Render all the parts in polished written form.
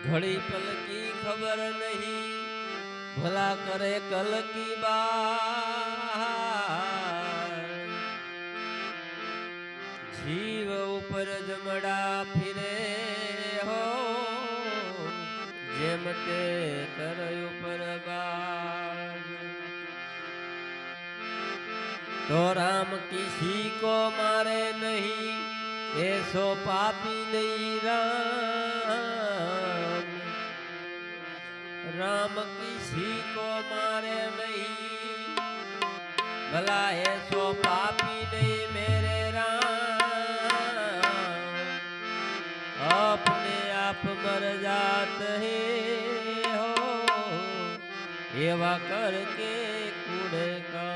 घड़ी पल की खबर नहीं, भला करे कल की बात। जीव ऊपर जमड़ा फिरे हो, जेम के कर ऊपर बाज। तो राम किसी को मारे नहीं, ऐसो पापी नहीं राम। राम किसी को मारे नहीं, भला ऐसो पापी नहीं मेरे राम। अपने आप मर जाते हो, एवा करके कूड़े का।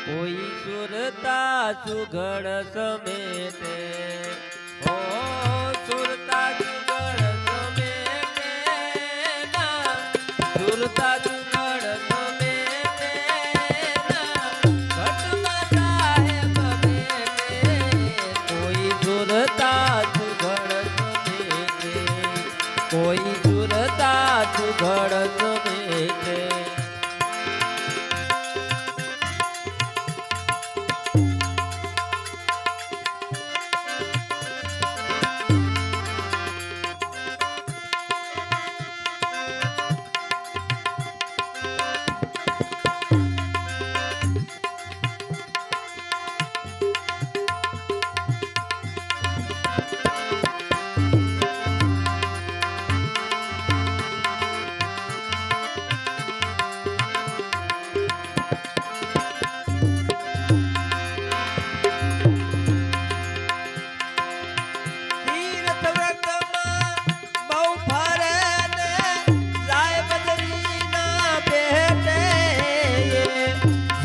कोई सुरता सुघड़ समेटे हो, सुरता सुघड़ समेटे ना, सुरता सुघड़ समेटे ना, घटना साहेब बेटे। कोई सुरता सुघड़ समेटे, कोई सुरता सुघड़ समेटे।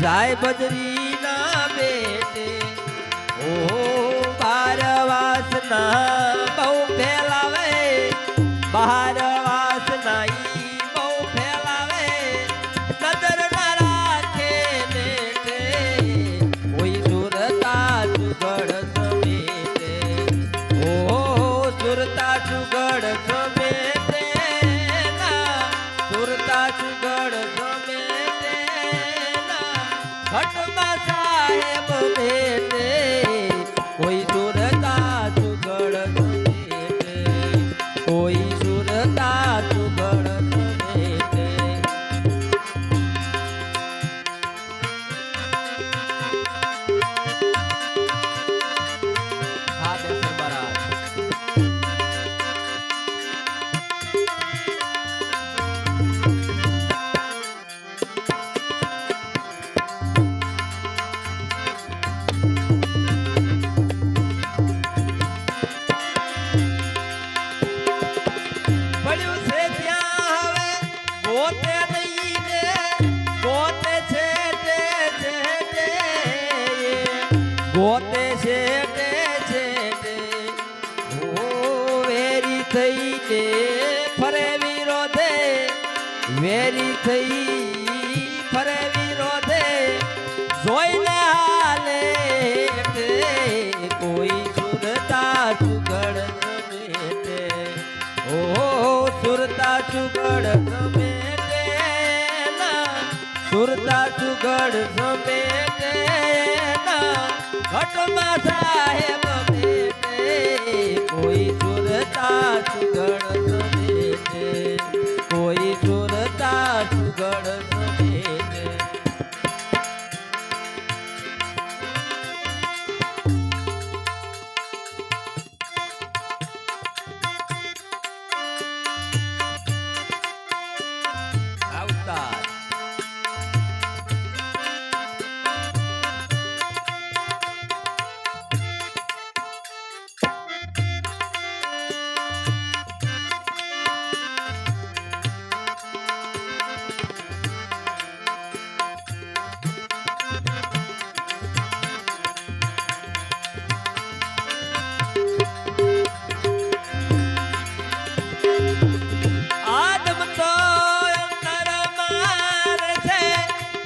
जाय बजरी ना बेटे ओ बार वासना बहु फैलावे, बाहर वासना बहु फैलावे, नजर न राखे नेटे। कोई सुरता सुगड़ समेटे ओ सुरता सुगड़ समेटे ना, सुरता सुगड़ समेटे ना, घटना साहेब बेटे। कोई सुरता सुगड़ समेटे, कोई सुरता सुगड़ समेटे। हाँ देसर महाराज। गोते छेटे छेटे ओ वेरी थई के फरे विरोधे, वेरी थई फरे विरोधे, जोईने हाले हेठे। कोई सुरता सुगड़ समेटे ओ सुरता सुगड़ समेटे ना, सुरता सुगड़ समेटे ना, घटना साहेब बेटे। कोई सुरता सुगड़ समेटे, कोई सुरता सुगड़ समेटे। उस्ताद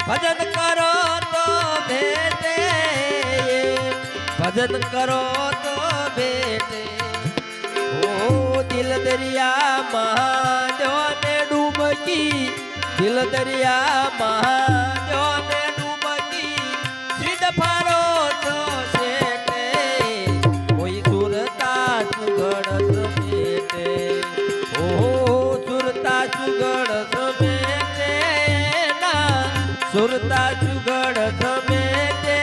भजन करो तो बेटे, भजन करो तो बेटे। ओ દિલ દરિયામાં જોને ડૂબકી દિલ દરિયામાં જોને ડૂબકી સીધ ફારો તો શેઠે કોઈ સુરતા સુગડ સમેટે ઓહો સુરતા સુગડ સમેટે ના સુરતા સુગડ સમેટે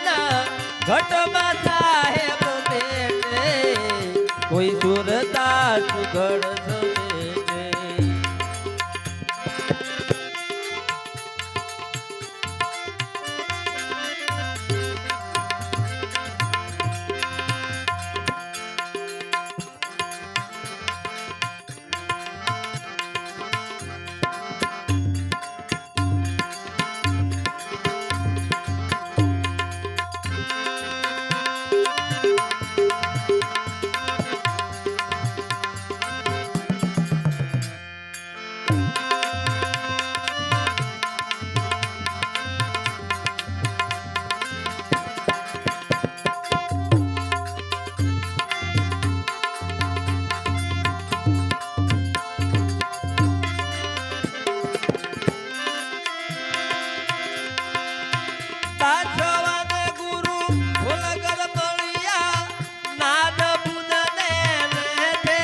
ના ઘટમાં સાહેબ બેઠે કોઈ સુરતા સુગડ સમેટે તાજવાને ગુરુ ભોલગર મળ્યા નાદ બુદને લેઠે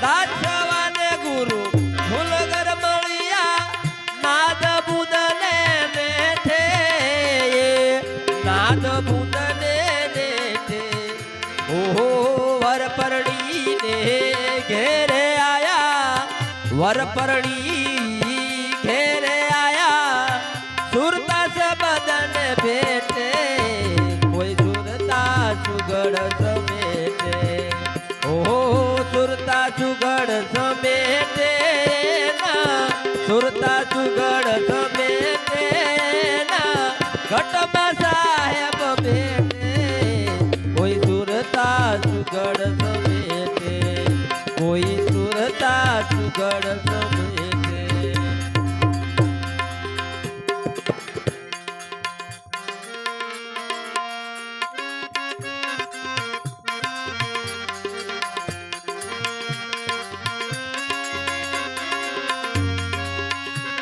તાજવાને ગુરુ ભોલગર મળ્યા નાદ બુદને લેઠે નાદ બુદને લેઠે ઓહો વરપરણીને ઘેરે આયા વરપરણી घेरे आया सुरता से बदन भेटे कोई सुरता सुगड़ समेटे ओहो सुरता सुगड़ समेटे ना सुरता सुगड़ समेटे ना घटમાં साहेब बेटे कोई सुरता सुगड़ समेटे कोई सुरता सुगड़